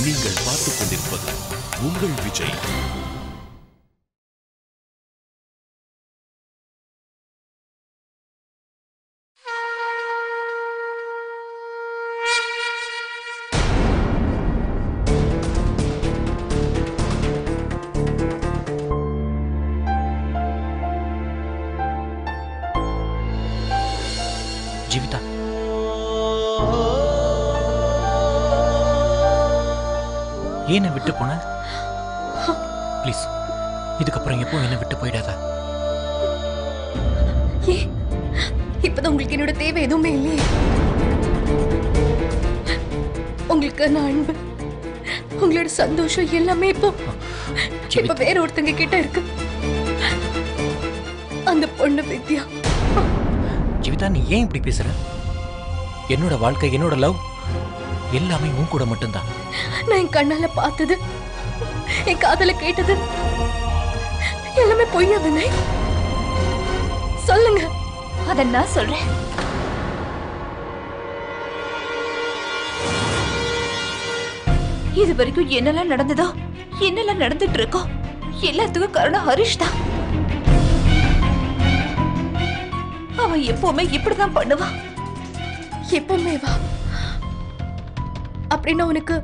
நீங்கள் பார்த்துக் கொண்டிருப்பது உங்கள் விஜய். ஜீவிதா, ஏன் விட்டு போன? ப்ளீஸ், இதுக்கப்புறம் எப்போ என்ன விட்டு போயிடாத. இப்பதான் உங்களுக்கு என்னோட தேவை எதுவுமே இல்லையே. உங்களுக்கு நான் அன்பு, உங்களோட சந்தோஷம் எல்லாமே இப்ப வேற ஒருத்தங்க கிட்ட இருக்கு. அந்த பொண்ணு வித்யா. ஜீவிதா, நீ ஏன் இப்படி பேசுற? என்னோட வாழ்க்கை, என்னோட லவ் எல்லாமே உன் கூட மட்டும்தான். நான் என் கண்ணால பார்த்தது, என் காதல கேட்டது எல்லாமே பொய்யா வினய்? சொல்லுங்க. அத நான் சொல்றேன். இது வரைக்கும் என்னெல்லாம் நடந்ததோ, என்னெல்லாம் நடந்துட்டு இருக்கோ எல்லாத்துக்கும் காரணம் ஹரிஷ் தான். அவன் எப்பவுமே இப்படிதான் பண்ணுவான். எப்பவுமே வா? அப்படின்னா உனக்கு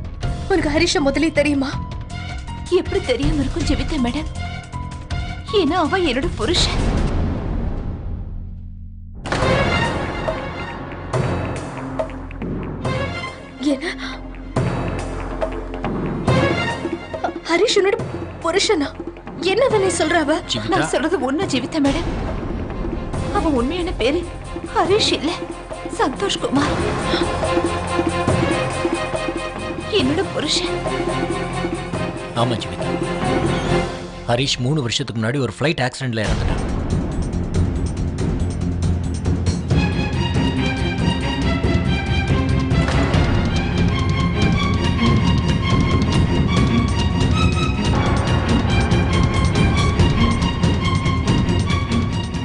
ஹரிஷ முதலே தெரியுமா? எப்படி தெரியாம இருக்கும் ஜெபிதா மேடம்? ஏன்னா அவன் என்னோட புருஷன். ஹரிஷ் என்னோட புருஷனா? என்னதானே சொல்றவ? நான் சொல்றது உண்மை ஜீவிதா மேடம். அவன் உண்மையான பேரு ஹரிஷ் இல்ல, சந்தோஷ் குமார். என்னோட புருஷன். ஆமா ஜீவிதா, ஹரிஷ் 3 வருஷத்துக்கு முன்னாடி ஒரு ஃப்ளைட் ஆக்சிடென்ட்ல இறந்துட்டான்.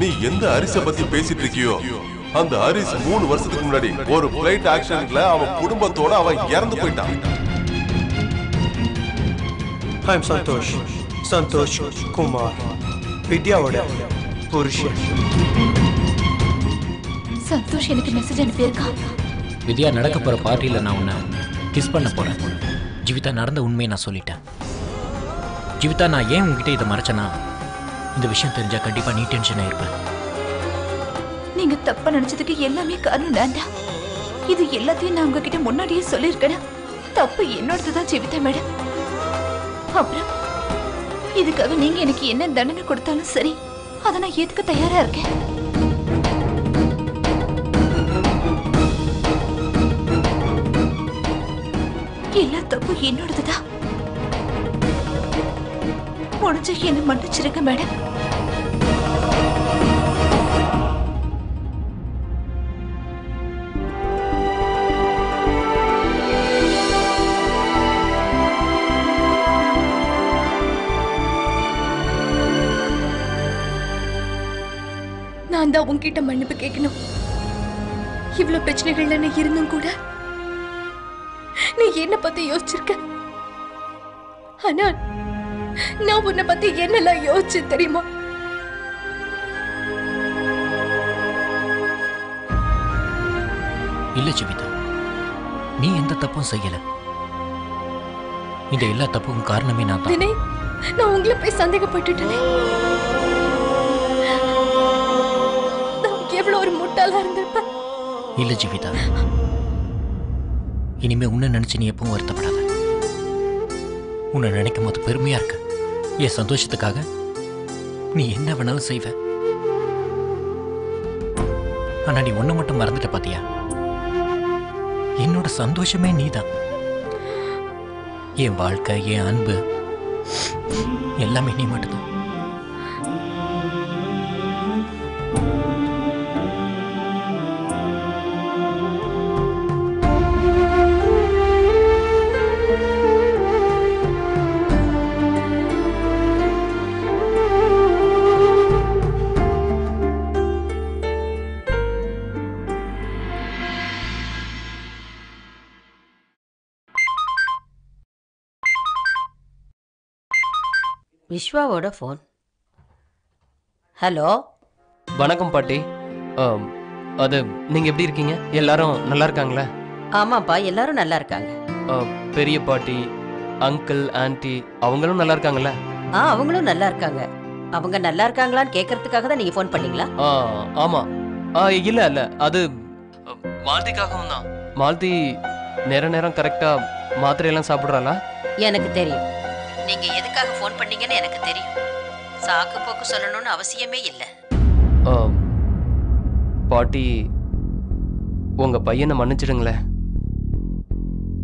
நீ எந்த ஹரிஷ பத்தி பேசிட்டு இருக்கியோ, அந்த ஹரிஷ் 3 வருஷத்துக்கு முன்னாடி ஒரு ஃப்ளைட் ஆக்சிடென்ட்ல அவன் குடும்பத்தோட அவன் இறந்து போயிட்டான். I'm Santosh Kumar, வித்யாவோட புருஷன். சந்தோஷ் எனக்கு மெசேஜ் அனுப்பியிருக்கான். வித்யா நடக்க போற பார்ட்டியில நான் உன்னை கிஸ் பண்ண போறேன். ஜீவிதா, நடந்த உண்மையை நான் சொல்லிட்டேன். ஜீவிதா, நான் ஏன் உங்ககிட்ட இதை மறைச்சேன்னா, இந்த விஷயம் தெரிஞ்சா கண்டிப்பா நீ டென்ஷன் ஆயிருப்ப. நீங்க தப்பா நினைச்சதுக்கு எல்லாமே காரணம் நான் தான். இது எல்லாத்தையும் நான் உங்ககிட்ட முன்னாடியே சொல்லியிருக்கேன். தப்பு என்னோடதுதான் ஜீவிதா மேடம். அப்புறம் இதுக்காக நீங்க எனக்கு என்ன தண்டனை கொடுத்தாலும் சரி, அதை நான் ஏத்துக்க தயாரா இருக்கேன். எல்லா தப்பு என்னோடதுதான். முடிஞ்ச என்ன மன்னிச்சிருங்க மேடம். நான் தான் உன்கிட்ட மன்னிப்பு கேட்கணும். இவ்வளவு பிரச்சனைகள்ல நான் இருந்தும் கூட நீ என்ன பத்தி யோசிச்சிருக்க. ஆனா நான் உன்னை பத்தி என்னெல்லாம் யோசிச்சு தெரியுமா? இல்ல ஜீவிதா, நீ எந்த தப்பும் செய்யல. இந்த எல்லா தப்புக்கும் காரணமே நான் தான். நான் உங்களை போய் சந்தேகப்பட்டுட்டேனே. எவ்வளவு ஒரு முட்டாளா இருந்திருப்ப. இல்ல ஜீவிதா, இனிமே உன்னை நினைச்சு நீ எப்பவும் வருத்தப்படாத. உன்னை நினைக்கும் போது பெருமையா இருக்கு. என் சந்தோஷத்துக்காக நீ என்ன வேணாலும் செய்வ. ஆனா நீ ஒண்ணு மட்டும் மறந்துட்ட பாத்தியா? என்னோட சந்தோஷமே நீதான். என் வாழ்க்கை, என் அன்பு எல்லாமே நீ மட்டும்தான். விஸ்வாவோட ஃபோன். ஹலோ. வணக்கம் பாட்டி. அது நீங்க எப்படி இருக்கீங்க? எல்லாரும் நல்லா இருக்காங்களா? ஆமாப்பா, எல்லாரும் நல்லா இருக்காங்க. பெரிய பாட்டி, அங்கிள், ஆன்ட்டி அவங்களும் நல்லா இருக்காங்களா? அவங்களும் நல்லா இருக்காங்க. அவங்க நல்லா இருக்காங்களான்னு கேட்கறதுக்காக தான் நீங்க ஃபோன் பண்ணீங்களா? ஆமா. இல்ல இல்ல, அது மாலதிக்காகவும் தான். மாலதி நேரம் கரெக்டா மாத்திரையெல்லாம் சாப்பிடுறாளா? எனக்கு தெரியும். நீங்க எதுக்காக ஃபோன் பண்ணீங்கன்னு எனக்கு தெரியும். சாக்கு போக்கு சொல்லணும்னு அவசியமே இல்லை. பாட்டி, உங்க பையனை மன்னிச்சிடுங்களேன்.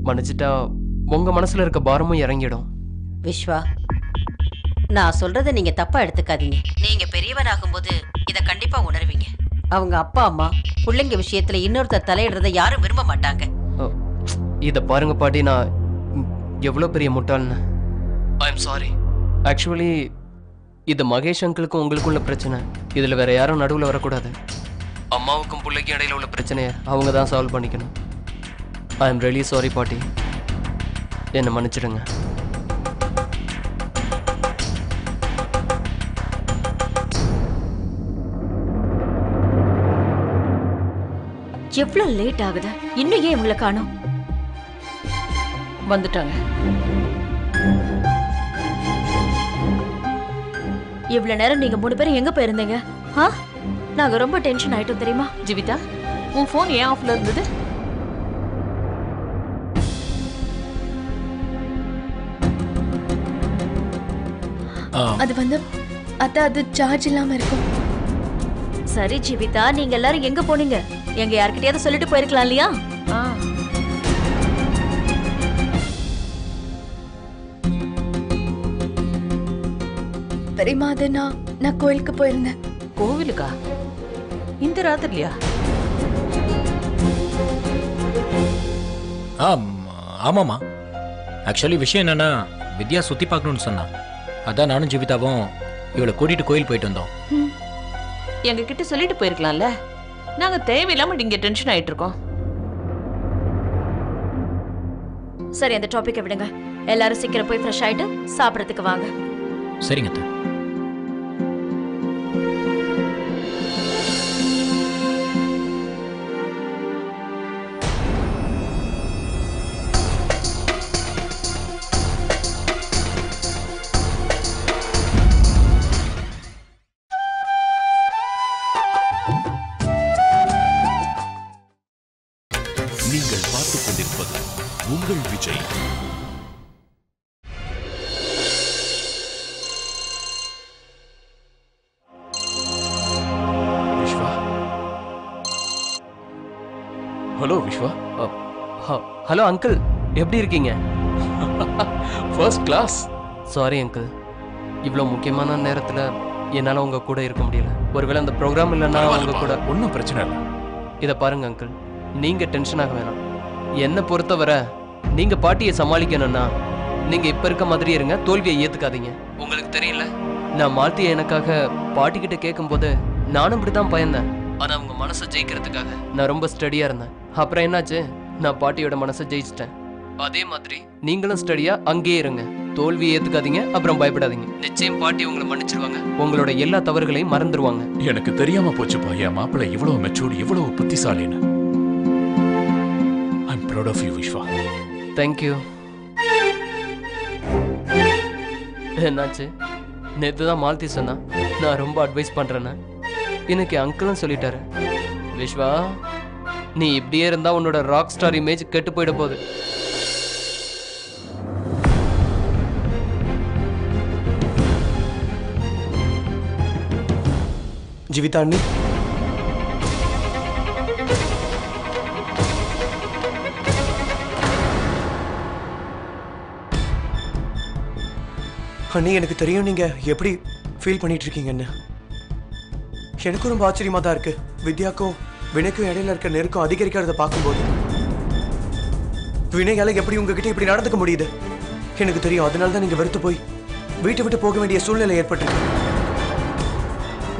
மன்னிச்சிட்டா உங்க மனசுல இருக்க பாரமும் இறங்கிடும். விஸ்வா, நான் சொல்றதை நீங்க தப்பா எடுத்துக்காதீங்க. நீங்க பெரியவனாகும்போது இதை கண்டிப்பா உணர்வீங்க. அவங்க அப்பா அம்மா பிள்ளைங்க விஷயத்துல இன்னொருத்தர் தலையிடுறதை யாரும் விரும்ப மாட்டாங்க. இத பாருங்க பாட்டி, நான் எவ்வளவு பெரிய முட்டாள்னு. I am sorry. ஆக்சுவலி இது மகேஷ் அங்கிளுக்கும் உங்களுக்குள்ள பிரச்சனை. இதுல வேற யாரும் நடுவில் வரக்கூடாது. அம்மாவுக்கும் பிள்ளைக்கும் இடையில உள்ள பிரச்சனையை அவங்க தான் சால்வ் பண்ணிக்கணும். ஐ எம் ரியலி சாரி பாட்டி, என்னை மன்னிச்சிடுங்க. எவ்வளவு லேட் ஆகுது, இன்னும் ஏன் இவங்களை காணோம்? வந்துட்டாங்க. இவ்வளவு நேரம் நீங்க 3 பேரும் எங்க போயிருந்தீங்க? நாங்க ரொம்ப டென்ஷன் ஆயிட்டோம் தெரியுமா? ஜீவிதா, உன் போன் ஏன் ஆஃப்ல இருந்தது? அது வந்து அது சார்ஜ் இல்லாம இருக்கும். சரி ஜீவிதா, நீங்க எல்லாரும் எங்க போனீங்க? எங்க யார்கிட்டயாவது சொல்லிட்டு போயிருக்கலாம் இல்லையா? பெரியமா, அது நான் கோயிலுக்கு போயிருந்தேன். கோவிலுக்கா? இந்த ராத்திரியா? ஆமாம்மா. ஆக்சுவலி விஷயம் என்னன்னா, வித்யா சுத்தி பார்க்கணும்னு சொன்னா. அதான் நானும் ஜீவிதாவும் இவளை கூட்டிட்டு கோயில் போயிட்டு வந்தோம். எங்க கிட்ட சொல்லிட்டு போயிருக்கலாம்ல. நாங்க தேவையில்லாம இங்க டென்ஷன் ஆயிட்டு இருக்கோம். சரி, அந்த டாபிக்கை விடுங்க. எல்லாரும் சீக்கிரம் போய் ஃப்ரெஷ் ஆயிட்டு சாப்பிடறதுக்கு வாங்க. சரிங்க அத்தை. நீங்கள் பார்த்துக் கொண்டிருப்பது உங்கள் Vijay. Viswa. Hello Viswa. Hello uncle, எப்படி இருக்கீங்க? First class. சாரி அங்கிள், இவ்வளோ முக்கியமான நேரத்தில் என்னால் உங்க கூட இருக்க முடியல. ஒருவேளை அந்த ப்ரோக்ராம் இல்லைன்னா உங்க கூட. ஒன்றும் பிரச்சனை இல்லை. இதை பாருங்க அங்கிள், நீங்க டென்ஷன் ஆக வேணாம். என்னை பொறுத்தவரை நீங்க பாட்டியை சமாளிக்கணும்னா நீங்க இப்ப இருக்க மாதிரி இருங்க, தோல்வியை ஏத்துக்காதீங்க. உங்களுக்கு தெரியல, நான் மாலதியை எனக்காக பாட்டி கிட்ட கேட்கும் போது நானும் இப்படிதான் பயந்தேன். ஆனா அவங்க மனசை ஜெயிக்கிறதுக்காக நான் ரொம்ப ஸ்டடியா இருந்தேன். அப்புறம் என்னாச்சு, நான் பாட்டியோட மனசை ஜெயிச்சிட்டேன். அதே மாதிரி நீங்களும் ஸ்டடியா அங்கேயே இருங்க, தோல்வியை ஏத்துக்காதீங்க, அப்புறம் பயப்படாதீங்க. நிச்சயம் பாட்டி உங்களை மன்னிச்சிருவாங்க, உங்களோட எல்லா தவறுகளையும் மறந்துடுவாங்க. எனக்கு தெரியாம போச்சுப்பா, என் மாப்பிள்ளை இவ்வளவு மெச்சூர்டு, இவ்வளவு புத்திசாலின்னு. I am proud of you Vishwa. Thank you. என்னாச்சு, நேற்று தான் மாலதி சொன்னா நான் ரொம்ப அட்வைஸ் பண்றேன்னு. இன்னைக்கு அங்கிளும் சொல்லிட்டாரு. விஸ்வா, நீ இப்படியே இருந்தா உன்னோட ராக் ஸ்டார் இமேஜ் கெட்டு போயிட போகுது. ஜீவிதா அண்ணி, அண்ணி எனக்கு தெரியும் நீங்க எப்படி ஃபீல் பண்ணிட்டு இருக்கீங்கன்னு. எனக்கும் ரொம்ப ஆச்சரியமா தான் இருக்கு. வித்யாக்கும் வினைக்கும் இடையில இருக்க நெருக்கம் அதிகரிக்கிறத பார்க்கும்போது வினையால எப்படி உங்ககிட்ட இப்படி நடந்துக்க முடியுது எனக்கு தெரியும். அதனால தான் நீங்க வெறுத்து போய் வீட்டை விட்டு போக வேண்டிய சூழ்நிலை ஏற்பட்டிருக்கு.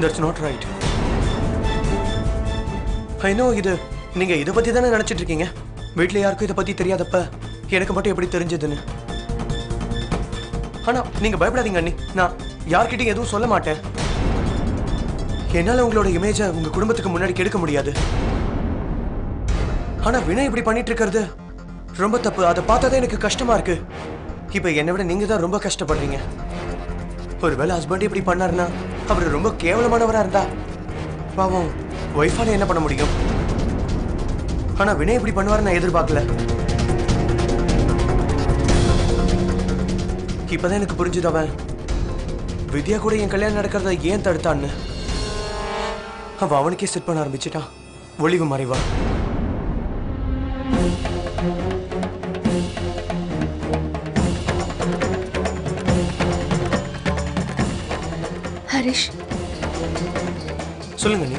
That's not right. I know இது நீங்க இதை பத்தி தானே நினைச்சிட்டு இருக்கீங்க. வீட்டுல யாருக்கும் இதை பத்தி தெரியாதப்ப எனக்கு மட்டும் எப்படி தெரிஞ்சதுன்னு. ஆனா நீங்க பயப்படாதீங்க அண்ணி, நான் யார்கிட்டயும் எதுவும் சொல்ல மாட்டேன். என்னால உங்களோட இமேஜை உங்க குடும்பத்துக்கு முன்னாடி கெடுக்க முடியாது. ஆனா வினய் இப்படி பண்ணிட்டு இருக்கிறது ரொம்ப தப்பு. அதை பார்த்தாதான் எனக்கு கஷ்டமா இருக்கு. இப்ப என்னை விட நீங்க தான் ரொம்ப கஷ்டப்படுறீங்க. ஒருவேளை ஹஸ்பண்ட் இப்படி பண்ணாருன்னா அவர் ரொம்ப கேவலமானவரா இருந்தா பாவம் ஒய்ஃபால என்ன பண்ண முடியும்? ஆனா வினய் இப்படி பண்ணுவாரு நான் எதிர்பார்க்கல. இப்பதான் எனக்கு புரிஞ்சுது அவன் வித்யா கூட என் கல்யாணம் நடக்கிறத ஏன் தடுத்தான்னு. அவன் அவனுக்கே செட் பண்ண ஆரம்பிச்சுட்டான், ஒளிவு மறைவா. ஹரிஷ், சொல்லுங்க நீ.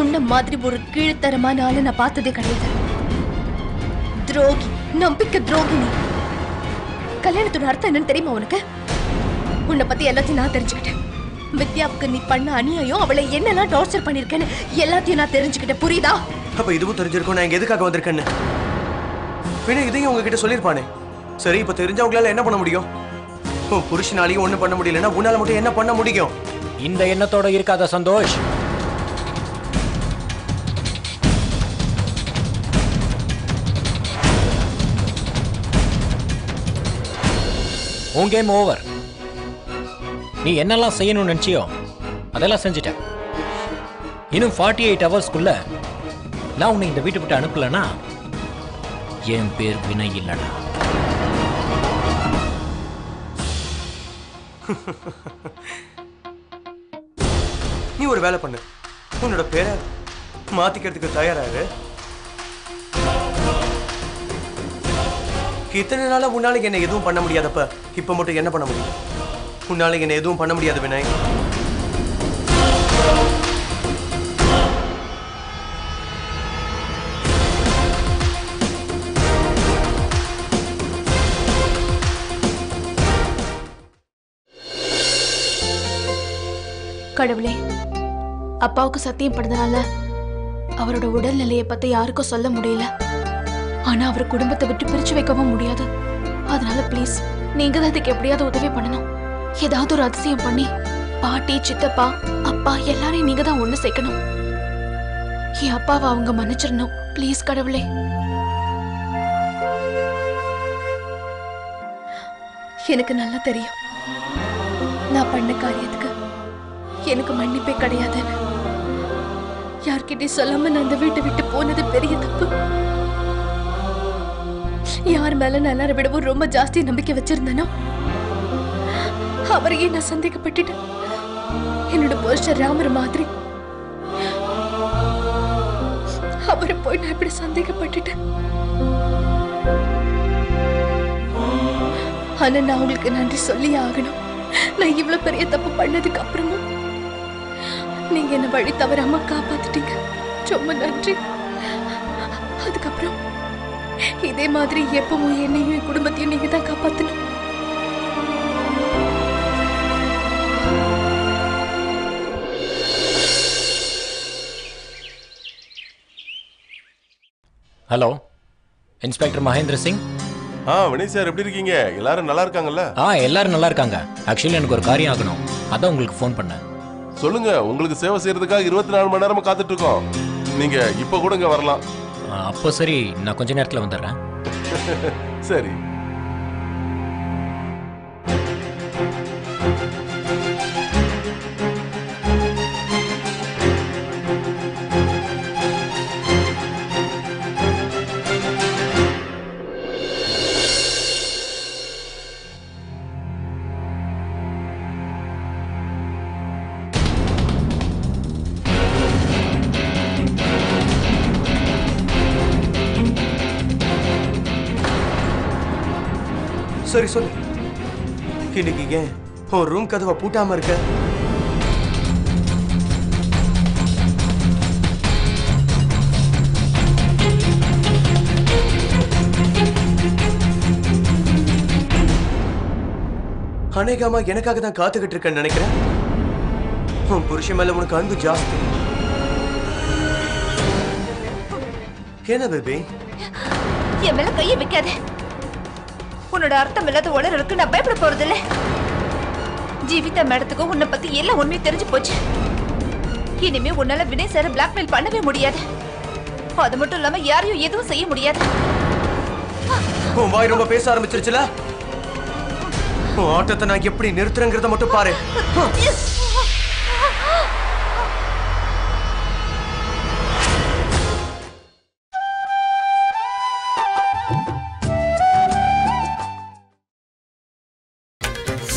உன்ன மாதிரி ஒரு கீழ்த்தரமான ஆளை நான் பார்த்ததே கிடையாது. துரோகி, நம்பிக்கை துரோகி நீ. கல்யாணத்தோட அர்த்தம் என்னன்னு தெரியுமா உனக்கு? உன்னை பத்தி எல்லாத்தையும் நான் தெரிஞ்சுக்கிட்டேன். வித்யாவுக்கு நீ பண்ண அநியாயம், அவளை என்னெல்லாம் டார்ச்சர் பண்ணிருக்கேன்னு எல்லாத்தையும் நான் தெரிஞ்சுக்கிட்டேன். புரியுதா? அப்ப இதுவும் தெரிஞ்சிருக்கும் நான் இங்க எதுக்காக வந்திருக்கேன்னு. வினய் இதையும் உங்ககிட்ட சொல்லிருப்பானே. சரி, இப்ப தெரிஞ்சவங்களால என்ன பண்ண முடியும்? உன் புருஷனாலையும் ஒண்ணும் பண்ண முடியலன்னா உன்னால மட்டும் என்ன பண்ண முடியும்? இந்த எண்ணத்தோட இருக்காத சந்தோஷ். உன் கேம் ஓவர். நீ என்னெல்லாம் செய்யணும்னு நினைச்சியோ அதெல்லாம் செஞ்சுட்ட. இன்னும் 48 ஹவர்ஸ்க்குள்ள நான் உன்னை இந்த வீட்டை விட்டு அனுப்பலனா என் பேர் வினய் இல்லடா. நீ ஒரு வேலை பண்ணு, உன்னோட பேரை மாத்திக்கிறதுக்கு தயாராரு. இத்தனை நாளா உன்னால என்ன எதுவும் பண்ண முடியாதப்ப இப்ப மட்டும் என்ன பண்ண முடியும்? உன்னால என்ன எதுவும் பண்ண முடியாது வினய். கடவுளே, அப்பாவுக்கு சத்தியம் படுறதுனால அவரோட உடல்நிலையை பத்தி யாருக்கும் சொல்ல முடியல. ஆனா அவர் குடும்பத்தை விட்டு பிரிச்சு வைக்கவும் முடியாது. அதனால ப்ளீஸ் நீங்க தான் இதுக்கு எப்படியாவது உதவி பண்ணணும். ஏதாவது ஒரு அதிசயம் பண்ணி பாட்டி, சித்தப்பா, அப்பா எல்லாரையும் நீங்க தான் ஒண்ணு சேர்க்கணும். என் அப்பாவை அவங்க மன்னிச்சிடணும். ப்ளீஸ் கடவுளே. எனக்கு நல்லா தெரியும் நான் பண்ண காரியத்துக்கு எனக்கு மன்னிப்பே கிடையாதுன்னு. யார்கிட்டயும் சொல்லாம நான் அந்த வீட்டை விட்டு போனது பெரிய தப்பு. யார் மேல நான் எல்லாரை விடவும் ரொம்ப ஜாஸ்தி நம்பிக்கை வச்சிருந்தேனோ அவரையே நான் சந்தேகப்பட்டுட்டேன். என்னோட புருஷர் ராமர் மாதிரி அவரை போய் நான் இப்படி சந்தேகப்பட்டுட்டேன். ஆனா நான் உங்களுக்கு நன்றி சொல்லி ஆகணும். நான் இவ்வளவு பெரிய தப்பு பண்ணதுக்கு அப்புறமும் நீங்க என்ன வழி தவறாம காப்பாத்திட்டீங்க. ரொம்ப நன்றி. அதுக்கப்புறம் இதே மாதிரி எப்பவும் என்னையும் என் குடும்பத்தையும் நீங்க தான் காப்பாத்தணும். Hello, inspector Mahendra Singh. Vinay sir எப்படி இருக்கீங்க? எல்லாரும் நல்லா இருக்காங்கல்ல? எல்லாரும் நல்லா இருக்காங்க. ஆக்சுவலி எனக்கு ஒரு காரியம் ஆகணும், அதான் உங்களுக்கு ஃபோன் பண்ணேன். சொல்லுங்க, உங்களுக்கு சேவை செய்யறதுக்காக 24 மணி நேரமா காத்துட்டு இருக்கோம். நீங்க இப்ப கூட இங்க வரலாம். அப்போ சரி, நான் கொஞ்ச நேரத்தில் வந்துடுறேன். சரி. சரி சொல்லு, இன்னைக்கு ஏன் உன் ரூம் கதவை பூட்டாம இருக்க? அநேகமா எனக்காக தான் காத்துக்கிட்டு இருக்கேன்னு நினைக்கிறேன். உன் புருஷன் மேல உனக்கு அன்பு ஜாஸ்தி. என்ன பேபி? என் மேல கையை வைக்காத. உன்னோட அர்த்தம் இல்லாத உளறலுக்கு நான் பயப்பட போறதில்ல. ஜீவிதா மேடத்துக்கும் உன்னை பத்தி எல்லாம் உண்மையும் தெரிஞ்சு போச்சு. இனிமே உன்னால வினய் சார பிளாக்மெயில் பண்ணவே முடியாது. அது மட்டும் இல்லாம யாரையும் எதுவும் செய்ய முடியாது. உன் வாய் ரொம்ப பேச ஆரம்பிச்சிருச்சுல. உன் ஆட்டத்தை நான் எப்படி நிறுத்துறேங்கிறத மட்டும் பாரு.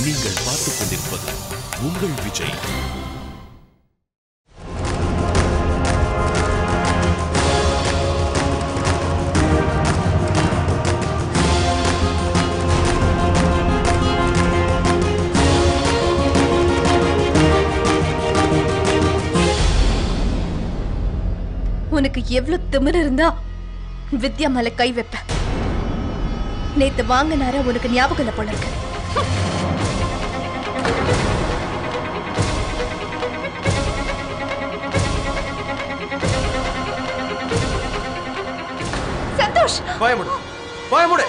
நீங்கள் பார்த்துக் கொண்டிருப்பது உங்கள் விஜய். உனக்கு எவ்வளவு திமிரு இருந்தா வித்யா மேல கை வைப்ப. நேத்து வாங்கினார உனக்கு ஞாபகம் இல்ல போல இருக்கு. சந்தோஷ், பயமுடு பயமுடு.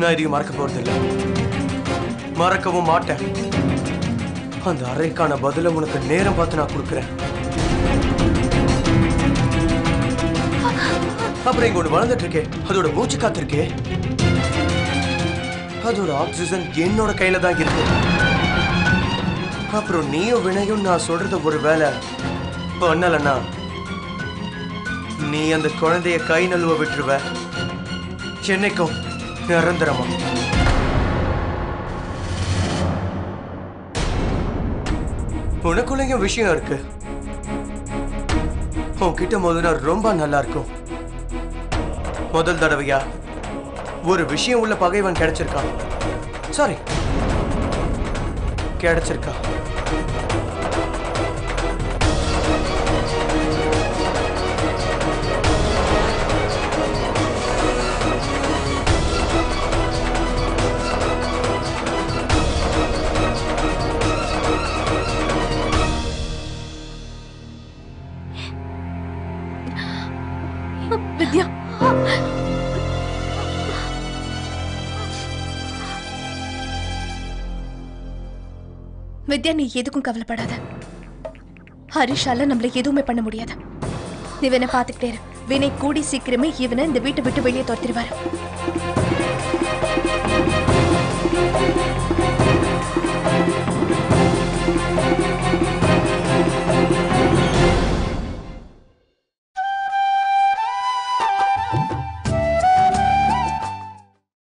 நான் இதையும் மறக்க போறதில்லை, மறக்கவும் மாட்டேன். அந்த அறைக்கான பதில உனக்கு நேரம் பார்த்து நான் கொடுக்குறேன். அப்புறம் இங்க ஒண்ணு வளர்ந்துட்டு இருக்கே, அதோட மூச்சு காத்திருக்கே, அதோட ஆக்சிஜன் என்னோட கையில தான் இருக்கு. அப்புறம் நீயும் வினையும் நான் சொல்றத ஒரு வேலை பண்ணலன்னா நீ அந்த குழந்தைய கை நழுவ விட்டுருவ. சென்னைக்கும் நிரந்தரமா. உனக்குள்ளேயும் விஷயம் இருக்கு. உன்கிட்ட முதல்ல ரொம்ப நல்லா இருக்கும். முதல் தடவையா ஒரு விஷயம் உள்ள பகைவன் கிடைச்சிருக்கான். சாரி, கிடைச்சிருக்கா. வித்யா, வித்யா நீ எதுக்கும் கவலைப்படாத. ஹரிஷால நம்மள எதுவுமே பண்ண முடியாது. நீ இவனை பாத்துக்கிட்டே இரு. வினய் கூடி சீக்கிரமே இவனை இந்த வீட்டை விட்டு வெளியே துரத்திடுவாரு.